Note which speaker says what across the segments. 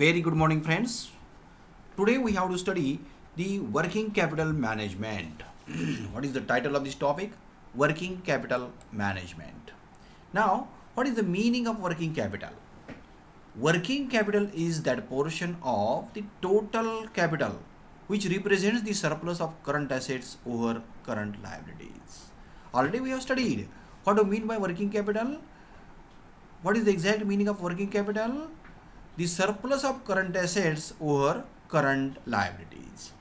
Speaker 1: Very good morning, friends. Today we have to study the working capital management. What is the title of this topic? Working capital management. Now, what is the meaning of working capital? Working capital is that portion of the total capital which represents the surplus of current assets over current liabilities. Already we have studied what do you mean by working capital. What is the exact meaning of working capital? The surplus of current assets over current liabilities.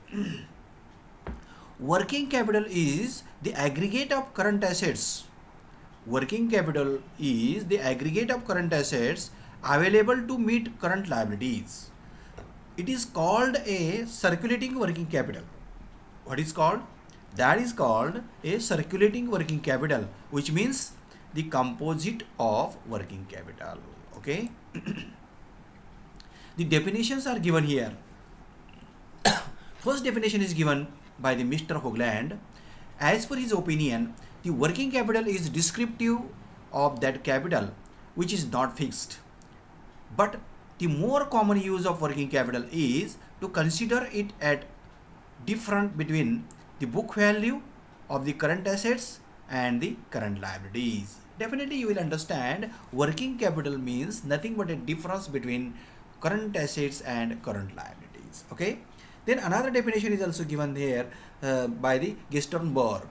Speaker 1: Working capital is the aggregate of current assets. Working capital is the aggregate of current assets available to meet current liabilities. It is called a circulating working capital. What is called? That is called a circulating working capital, which means the composite of working capital. Okay. The definitions are given here. First definition is given by the Mr. Hoagland. As per his opinion, the working capital is descriptive of that capital which is not fixed. But the more common use of working capital is to consider it at different between the book value of the current assets and the current liabilities. Definitely you will understand working capital means nothing but a difference between current assets and current liabilities. Okay. Then another definition is also given here by the Gaston Bohr.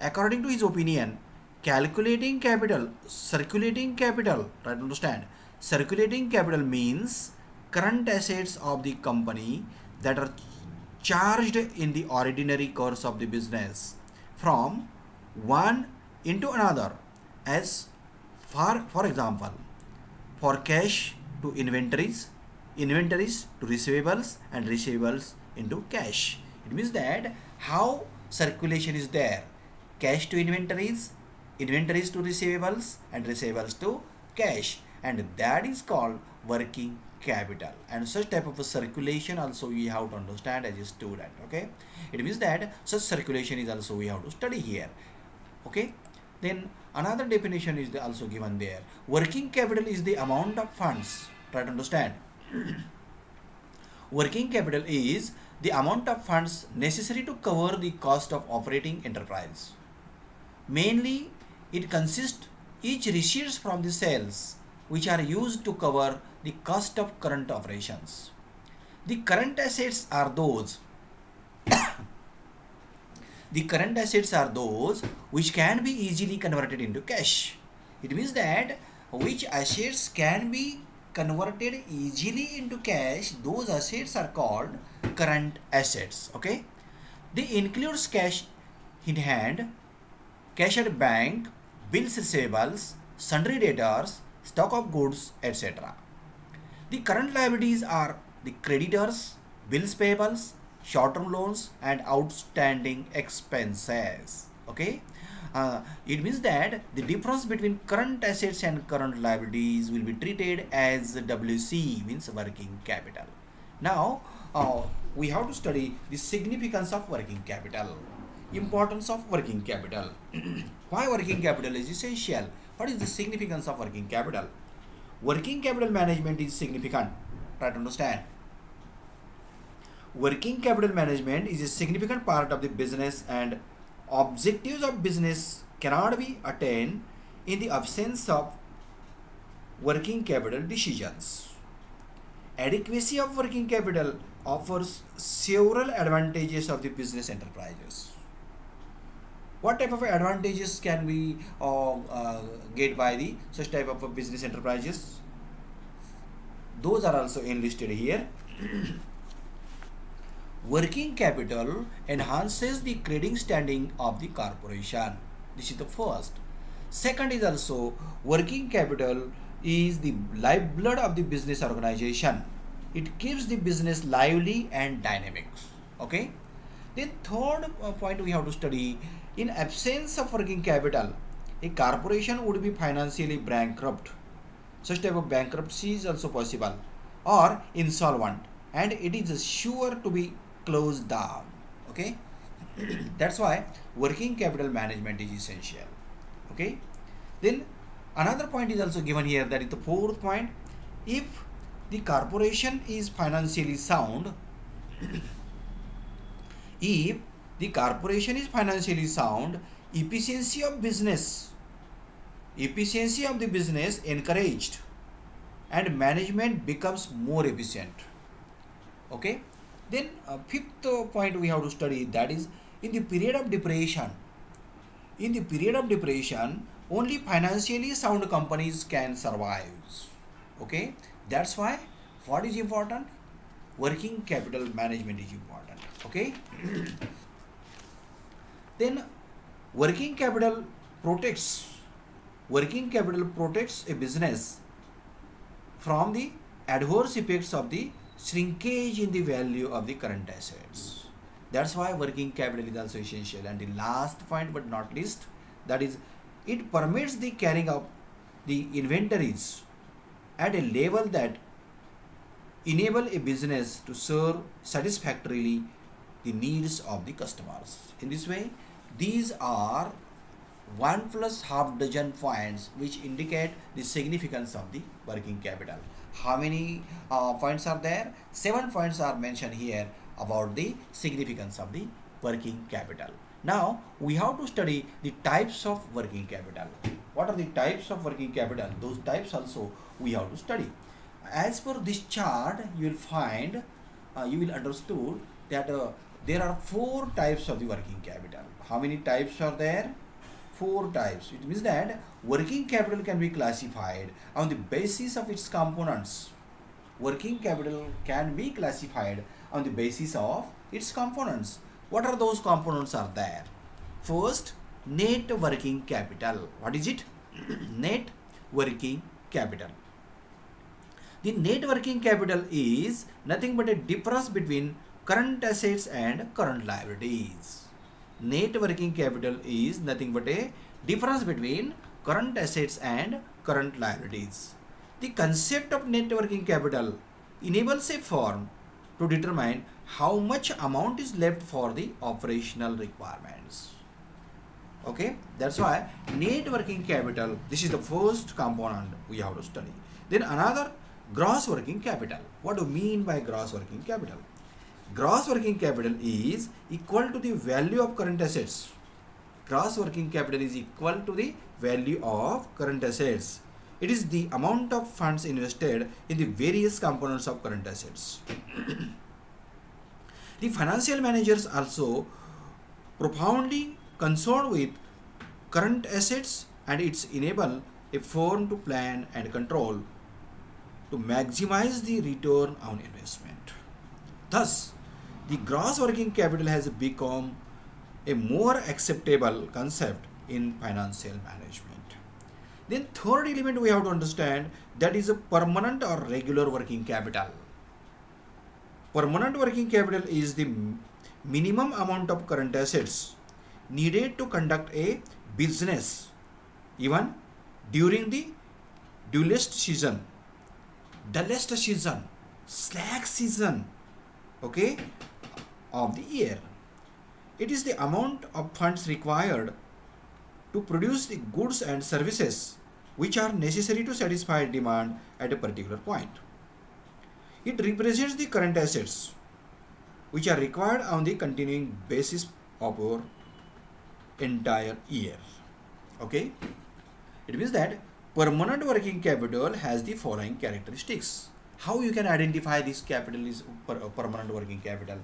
Speaker 1: According to his opinion, calculating capital, circulating capital, right? Understand? Circulating capital means current assets of the company that are charged in the ordinary course of the business from one into another, as for example, for cash to inventories, inventories to receivables, and receivables into cash. It means that how circulation is there: cash to inventories, inventories to receivables, and receivables to cash, and that is called working capital. And such type of a circulation also we have to understand as a student. Okay, it means that such circulation is also we have to study here. Okay. Then another definition is also given there. Working capital is the amount of funds. Try to understand. Working capital is the amount of funds necessary to cover the cost of operating enterprise. Mainly, it consists each receipts from the sales which are used to cover the cost of current operations. The current assets are those The current assets are those which can be easily converted into cash. It means that which assets can be converted easily into cash, those assets are called current assets. Okay, they includes cash in hand, cash at bank, bills receivables, sundry debtors, stock of goods, etc. The current liabilities are the creditors, bills payables, short-term loans, and outstanding expenses. Okay, it means that the difference between current assets and current liabilities will be treated as WC, means working capital. Now we have to study the significance of working capital, importance of working capital. Why working capital is essential? What is the significance of working capital? Working capital management is significant. Try to understand. Working capital management is a significant part of the business, and objectives of business cannot be attained in the absence of working capital decisions. Adequacy of working capital offers several advantages of the business enterprises. What type of advantages can we get by the such type of a business enterprises? Those are also enlisted here. Working capital enhances the credit standing of the corporation. This is the first. Second is also working capital is the lifeblood of the business organization. It keeps the business lively and dynamic. Okay. Then third point we have to study: in absence of working capital, a corporation would be financially bankrupt. Such type of bankruptcy is also possible, or insolvent, and it is sure to be closed down. Okay. That's why working capital management is essential. Okay. Then another point is also given here, that is the fourth point. If the corporation is financially sound, if the corporation is financially sound, efficiency of the business encouraged, and management becomes more efficient. Okay. Then fifth point we have to study, that is in the period of depression. In the period of depression, only financially sound companies can survive. Okay. That's why what is important? Working capital management is important. Okay. Then working capital protects a business from the adverse effects of the shrinkage in the value of the current assets. That's why working capital is also essential. And the last point but not least, that is it permits the carrying of the inventories at a level that enable a business to serve satisfactorily the needs of the customers. In this way, these are 1 plus half dozen points which indicate the significance of the working capital. How many points are there? 7 points are mentioned here about the significance of the working capital. Now we have to study the types of working capital. What are the types of working capital? Those types also we have to study. As per this chart, you will find, you will understood that there are 4 types of the working capital. How many types are there? 4 types. It means that working capital can be classified on the basis of its components. Working capital can be classified on the basis of its components. What are those components are there? First, net working capital. What is it? Net working capital. The net working capital is nothing but a difference between current assets and current liabilities. Net working capital is nothing but a difference between current assets and current liabilities. The concept of net working capital enables a firm to determine how much amount is left for the operational requirements. Okay, that's why net working capital, this is the first component we have to study. Then another, gross working capital. What do you mean by gross working capital? Gross working capital is equal to the value of current assets. Gross working capital is equal to the value of current assets. It is the amount of funds invested in the various components of current assets. The financial managers also profoundly concerned with current assets, and it's enable a firm to plan and control to maximize the return on investment. Thus, the gross working capital has become a more acceptable concept in financial management. Then third element we have to understand, that is a permanent or regular working capital. Permanent working capital is the minimum amount of current assets needed to conduct a business even during the dullest season, slack season, okay, of the year. It is the amount of funds required to produce the goods and services which are necessary to satisfy demand at a particular point. It represents the current assets which are required on the continuing basis of our entire year. Okay, it means that permanent working capital has the following characteristics. How you can identify this capital is permanent working capital?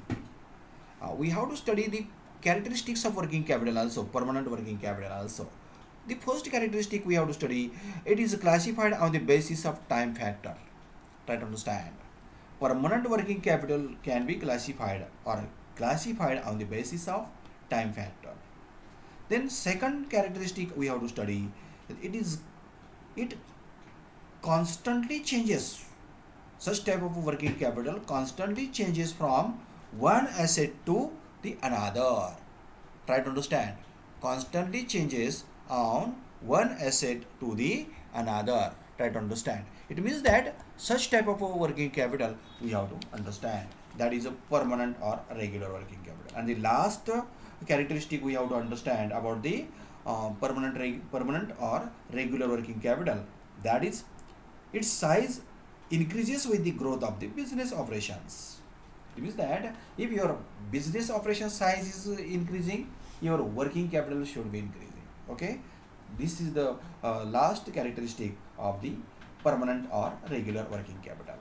Speaker 1: We have to study the characteristics of working capital also, permanent working capital also. The first characteristic we have to study, it is classified on the basis of time factor. Try to understand. Permanent working capital can be classified on the basis of time factor. Then second characteristic we have to study, it constantly changes. Such type of working capital constantly changes from one asset to the another. Try to understand. Constantly changes on one asset to the another. Try to understand. It means that such type of working capital we have to understand. That is a permanent or regular working capital. And the last characteristic we have to understand about the permanent or regular working capital, that is its size increases with the growth of the business operations. It means that if your business operation size is increasing, your working capital should be increasing. Okay, this is the last characteristic of the permanent or regular working capital.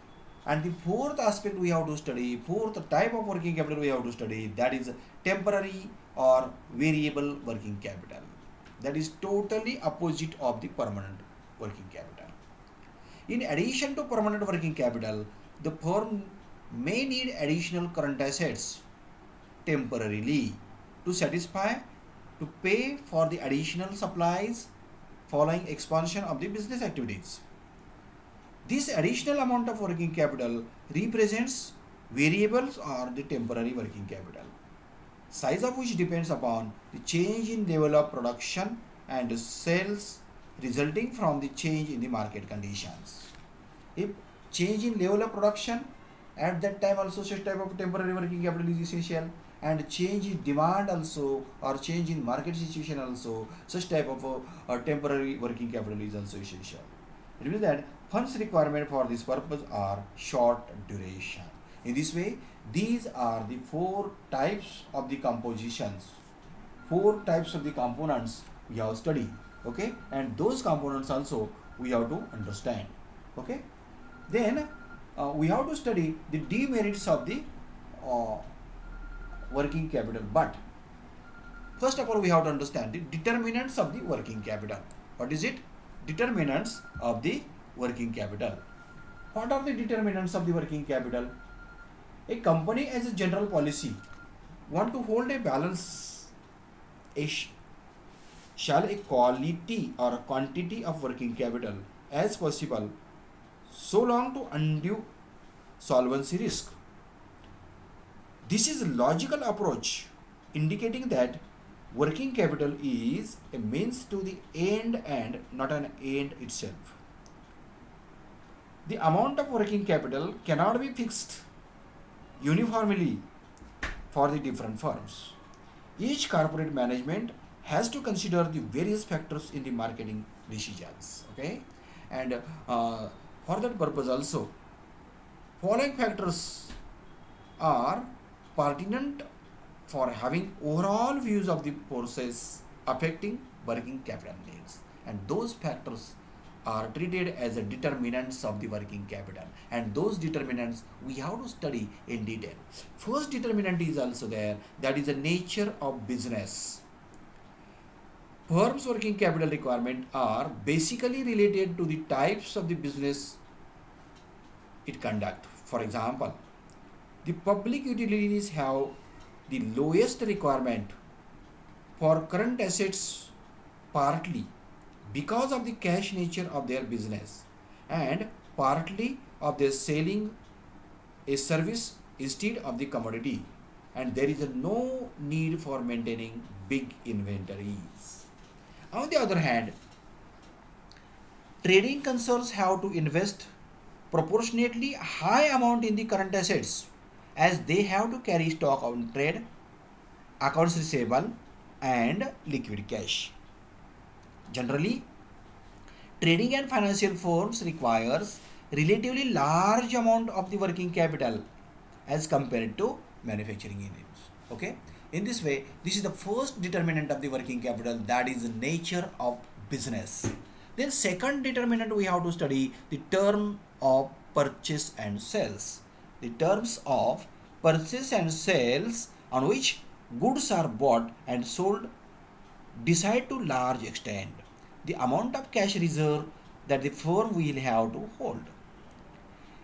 Speaker 1: And the fourth aspect we have to study, fourth type of working capital we have to study, that is temporary or variable working capital. That is totally opposite of the permanent working capital. In addition to permanent working capital, the firm may need additional current assets temporarily to satisfy, to pay for the additional supplies following expansion of the business activities. This additional amount of working capital represents variables or the temporary working capital, size of which depends upon the change in level of production and sales resulting from the change in the market conditions. If change in level of production, at that time also such type of temporary working capital is essential, and change in demand also or change in market situation also, such type of temporary working capital is also essential. It means that funds requirement for this purpose are short duration. In this way, these are the four types of the compositions, four types of the components we have studied. Okay, and those components also we have to understand. Okay, then we have to study the demerits of the working capital. But first of all, we have to understand the determinants of the working capital. What is it? Determinants of the working capital. What are the determinants of the working capital? A company as a general policy want to hold a balance, shall a quality or a quantity of working capital as possible, so long to undue solvency risk. This is a logical approach indicating that working capital is a means to the end and not an end itself. The amount of working capital cannot be fixed uniformly for the different firms. Each corporate management has to consider the various factors in the marketing decisions. Okay, and for that purpose also, following factors are pertinent for having overall views of the forces affecting working capital needs, and those factors are treated as a determinants of the working capital, and those determinants we have to study in detail. First determinant is also there, that is the nature of business. Firm's working capital requirement are basically related to the types of the business it conduct. For example, the public utilities have the lowest requirement for current assets, partly because of the cash nature of their business and partly of their selling a service instead of the commodity, and there is no need for maintaining big inventories. On the other hand, trading concerns have to invest proportionately high amount in the current assets, as they have to carry stock on trade, accounts receivable and liquid cash. Generally, trading and financial firms requires relatively large amount of the working capital as compared to manufacturing units. Okay, in this way, this is the first determinant of the working capital, that is the nature of business. Then second determinant we have to study the term of purchase and sales. The terms of purchase and sales on which goods are bought and sold decide to large extent the amount of cash reserve that the firm will have to hold.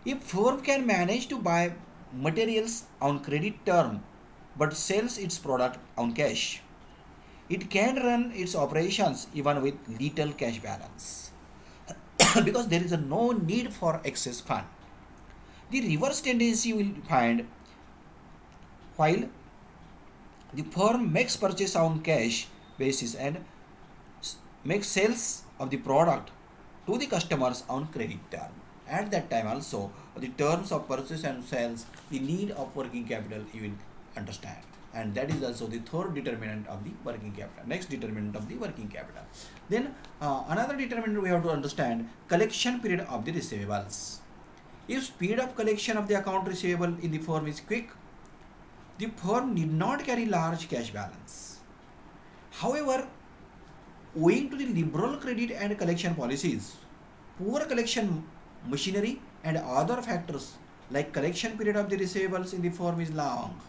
Speaker 1: If firm can manage to buy materials on credit term but sells its product on cash, it can run its operations even with little cash balance because there is no need for excess fund. The reverse tendency will find, while the firm makes purchase on cash basis and makes sales of the product to the customers on credit term. At that time also, the terms of purchase and sales, the need of working capital you will understand, and that is also the third determinant of the working capital. Next determinant of the working capital. Then another determinant we have to understand, collection period of the receivables. If speed of collection of the account receivable in the firm is quick, the firm need not carry large cash balance. However, owing to the liberal credit and collection policies, poor collection machinery and other factors like collection period of the receivables in the firm is long.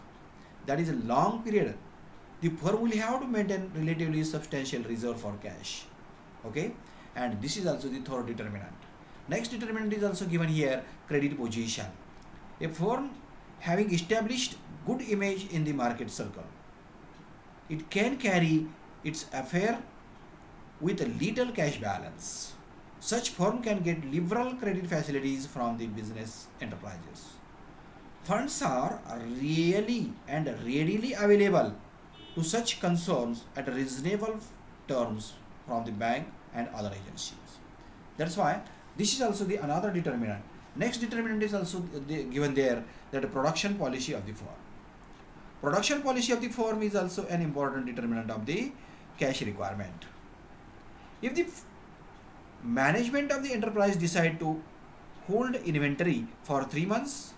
Speaker 1: That is a long period. The firm will have to maintain relatively substantial reserve for cash. Okay, and this is also the third determinant. Next determinant is also given here, credit position. A firm having established good image in the market circle, it can carry its affair with a little cash balance. Such firm can get liberal credit facilities from the business enterprises. Funds are really and readily available to such concerns at reasonable terms from the bank and other agencies. That's why this is also the another determinant. Next determinant is also given there, that the production policy of the firm. Production policy of the firm is also an important determinant of the cash requirement. If the management of the enterprise decide to hold inventory for 3 months,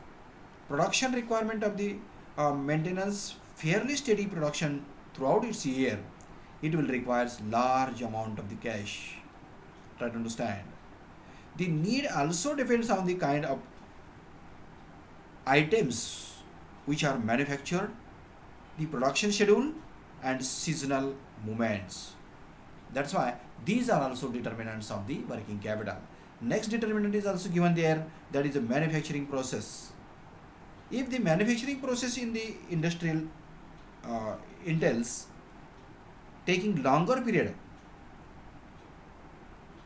Speaker 1: production requirement of the maintenance fairly steady production throughout its year, it will require large amount of the cash. Try to understand. The need also depends on the kind of items which are manufactured, the production schedule and seasonal movements. That's why these are also determinants of the working capital. Next determinant is also given there, that is a manufacturing process. If the manufacturing process in the industrial entails taking longer period,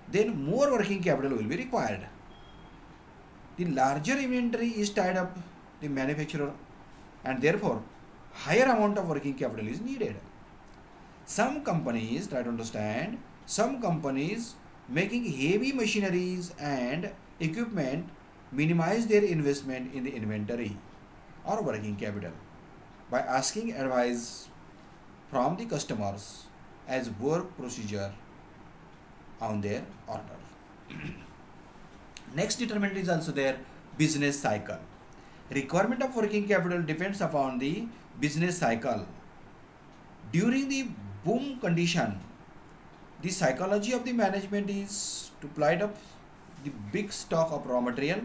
Speaker 1: then more working capital will be required. The larger inventory is tied up the manufacturer, and therefore higher amount of working capital is needed. Some companies, try to understand, some companies making heavy machineries and equipment minimize their investment in the inventory or working capital by asking advice from the customers as work procedure on their order. Next determinant is also there, business cycle. Requirement of working capital depends upon the business cycle. During the boom condition, the psychology of the management is to pile up the big stock of raw material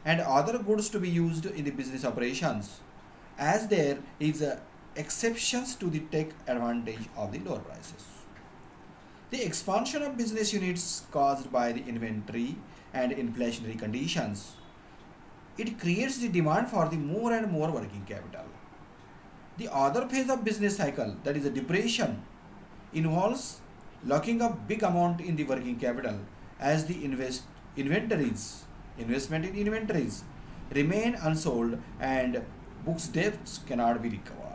Speaker 1: and other goods to be used in the business operations, as there is exceptions to the take advantage of the lower prices. The expansion of business units caused by the inventory and inflationary conditions, it creates the demand for the more and more working capital. The other phase of business cycle, that is a depression, involves locking up big amount in the working capital as the investment in inventories remain unsold and books debts cannot be recovered.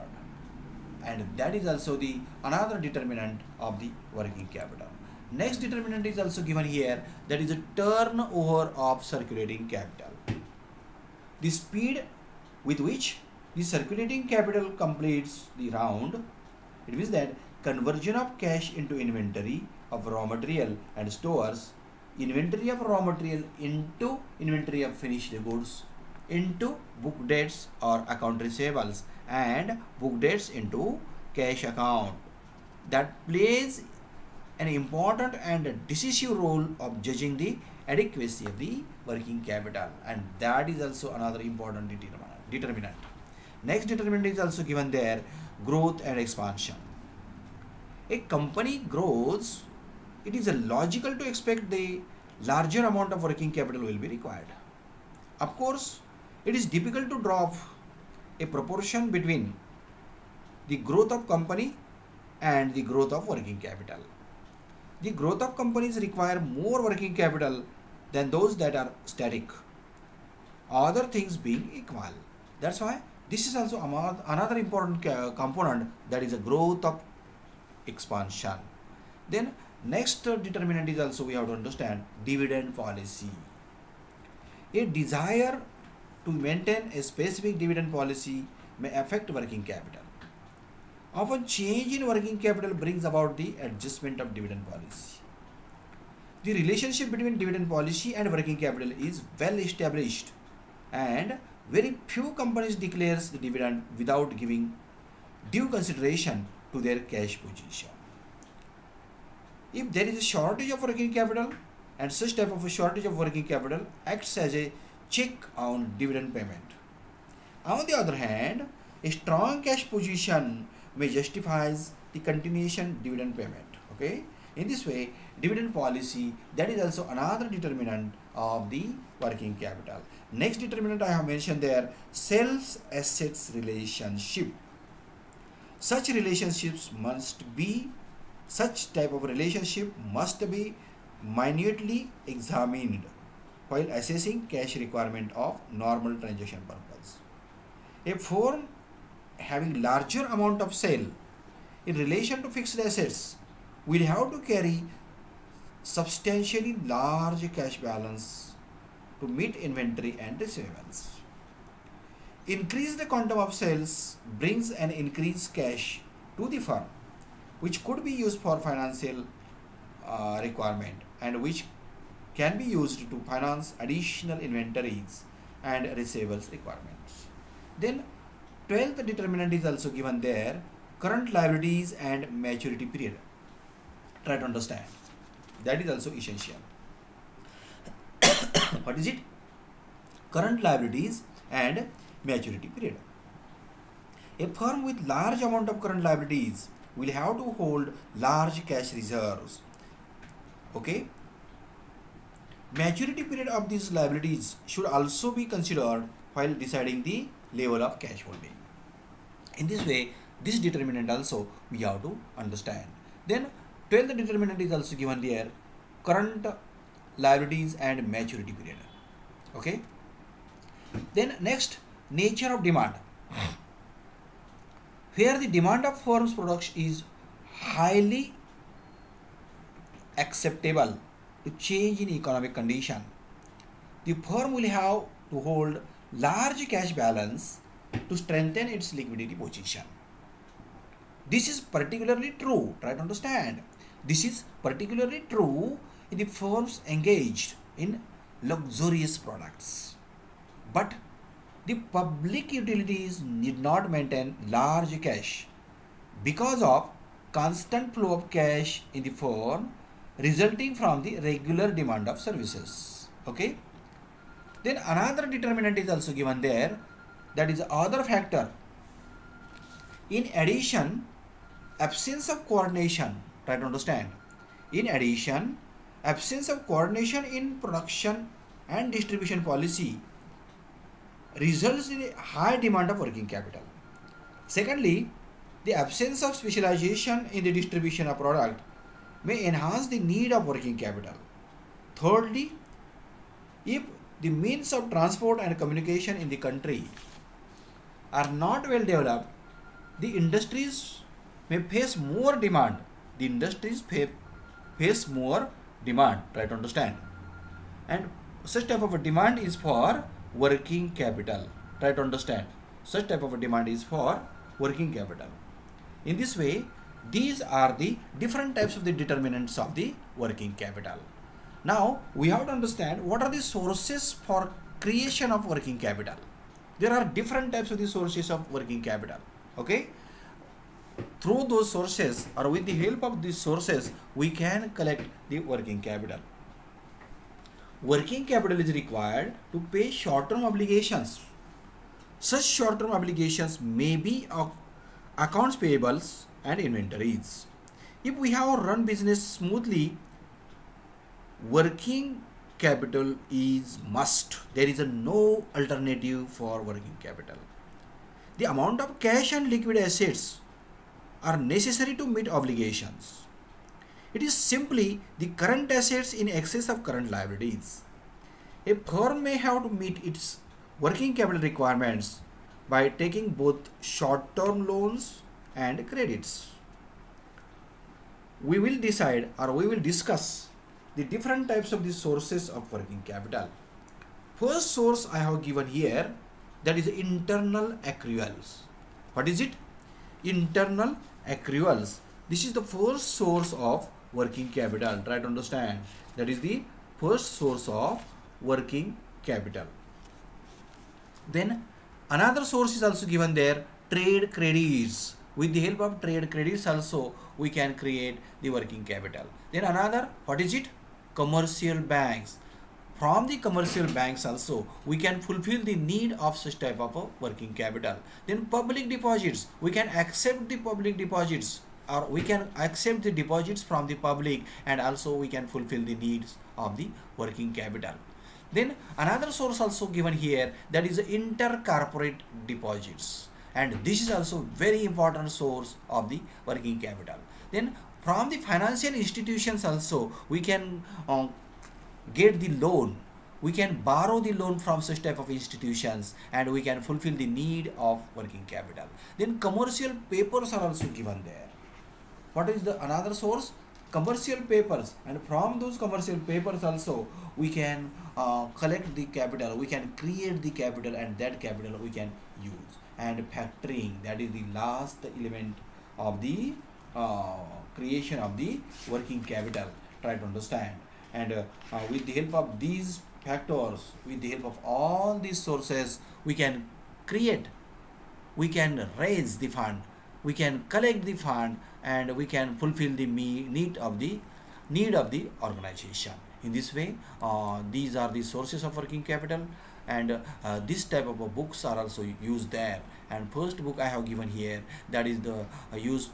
Speaker 1: And that is also the another determinant of the working capital. Next determinant is also given here, that is a turnover of circulating capital. The speed with which the circulating capital completes the round, it means that conversion of cash into inventory of raw material and stores, inventory of raw material into inventory of finished goods, into book debts or account receivables, and book debts into cash account, that plays an important and decisive role of judging the adequacy of the working capital, and that is also another important determinant. Next determinant is also given there, growth and expansion. A company grows, it is logical to expect the larger amount of working capital will be required. Of course, it is difficult to draw a proportion between the growth of company and the growth of working capital. The growth of companies require more working capital than those that are static, other things being equal. That's why this is also another important component, that is a growth of expansion. Then next determinant is also we have to understand, dividend policy. A desire to maintain a specific dividend policy may affect working capital. Often change in working capital brings about the adjustment of dividend policy. The relationship between dividend policy and working capital is well established, and very few companies declares the dividend without giving due consideration to their cash position. If there is a shortage of working capital, and such type of a shortage of working capital acts as a check on dividend payment. On the other hand, a strong cash position may justifies the continuation dividend payment. Okay, in this way, dividend policy, that is also another determinant of the working capital. Next determinant I have mentioned there, sales assets relationship. Such type of relationship must be minutely examined while assessing cash requirement of normal transaction purpose. A firm having larger amount of sale in relation to fixed assets will have to carry substantially large cash balance to meet inventory and receivables. Increased quantum of sales brings an increased cash to the firm, which could be used for financial requirement and which can be used to finance additional inventories and receivables requirements. Then 12th determinant is also given there, current liabilities and maturity period. Try to understand. That is also essential. What is it? Current liabilities and maturity period. A firm with large amount of current liabilities will have to hold large cash reserves. Okay. Maturity period of these liabilities should also be considered while deciding the level of cash holding. In this way, this determinant also we have to understand. Then 12th determinant is also given there, current liabilities and maturity period. Okay. Then next, nature of demand. Where the demand of firm's products is highly acceptable to change in economic condition, the firm will have to hold large cash balance to strengthen its liquidity position. This is particularly true, try to understand. This is particularly true in the firms engaged in luxurious products. But the public utilities need not maintain large cash because of constant flow of cash in the firm resulting from the regular demand of services. Okay. Then another determinant is also given there, that is other factor. In addition, absence of coordination, try to understand. In addition, absence of coordination in production and distribution policy results in a high demand of working capital. Secondly, the absence of specialization in the distribution of product may enhance the need of working capital. Thirdly, if the means of transport and communication in the country are not well developed, the industries may face more demand. The industries face more demand, try to understand. And such type of a demand is for working capital. Try to understand. Such type of a demand is for working capital. In this way, these are the different types of the determinants of the working capital. Now, we have to understand what are the sources for creation of working capital. There are different types of the sources of working capital. Okay. Through those sources or with the help of these sources, we can collect the working capital. Working capital is required to pay short-term obligations. Such short-term obligations may be accounts payables and inventories. If we have run business smoothly, working capital is must. There is no alternative for working capital. The amount of cash and liquid assets are necessary to meet obligations. It is simply the current assets in excess of current liabilities. A firm may have to meet its working capital requirements by taking both short-term loans and credits. We will decide or we will discuss the different types of the sources of working capital. First source I have given here, that is internal accruals. What is it? Internal accruals. This is the first source of working capital. Try to understand. That is the first source of working capital. Then another source is also given there, trade credits. With the help of trade credits also we can create the working capital. Then another, what is it? Commercial banks. From the commercial banks also we can fulfill the need of such type of a working capital. Then public deposits, we can accept the public deposits, or we can accept the deposits from the public, and also we can fulfill the needs of the working capital. Then another source also given here, that is intercorporate deposits, and this is also very important source of the working capital. Then from the financial institutions also we can get the loan, we can borrow the loan from such type of institutions, and we can fulfill the need of working capital. Then commercial papers are also given there. What is the another source? Commercial papers, and from those commercial papers also we can collect the capital, we can create the capital, and that capital we can use. And factoring, that is the last element of the creation of the working capital. Try to understand. And with the help of these factors, with the help of all these sources, we can create, we can raise the fund, we can collect the fund, and we can fulfill the need of the organization. In this way, these are the sources of working capital, and this type of books are also used there. And first book I have given here, that is the used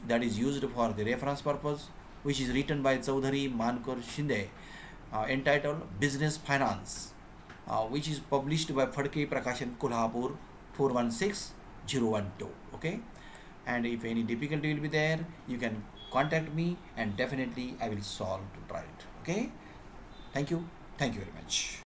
Speaker 1: for the reference purpose, which is written by Chaudhary Mankar Shinde, entitled Business Finance, which is published by Phadke Prakashan Kolhapur 416012. Okay, and if any difficulty will be there, you can contact me, and definitely I will solve to try it. Okay, thank you very much.